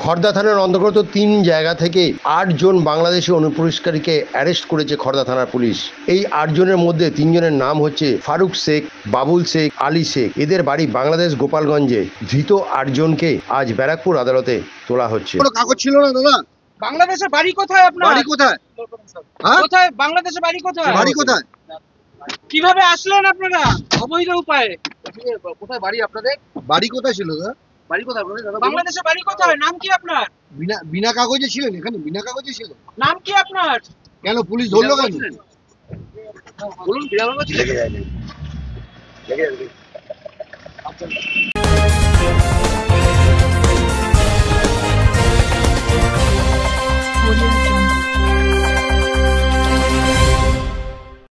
খড়দা থানার অন্তর্গত 3 জায়গা থেকে 8 জন বাংলাদেশি অনুপ্রবেশকারীকে অ্যারেস্ট করেছে খড়দা থানার পুলিশ। এই 8 জনের মধ্যে 3 জনের নাম হচ্ছে ফারুক শেখ, বাবুল শেখ, আলী শেখ। এদের বাড়ি বাংলাদেশ গোপালগঞ্জে। ধৃত 8 জনকে আজ ব্যারাকপুর আদালতে তোলা হচ্ছে। কোনো কাগজ ছিল না দাদা? বাংলাদেশের বাড়ি কোথায় আপনার? বাড়ি কোথায়? হ্যাঁ? কোথায় বাংলাদেশের বাড়ি কোথায়? বাড়ি কোথায়? কিভাবে আসলেন আপনারা অবৈধ উপায়ে? কোথায় বাড়ি আপনাদের? বাড়ি কোথায় ছিল দাদা? বাড়ি কোথায় আপনাদের দাদা? বাংলাদেশের বাড়ি কোথায়? নাম কি আপনার? বিনা কাগজে ছিলেন এখানে? বিনা কাগজে ছিলেন? নাম কি আপনার? কেন পুলিশ ধরলো কেন? বলুন বিনা কাগজ লেগে যায়। Audio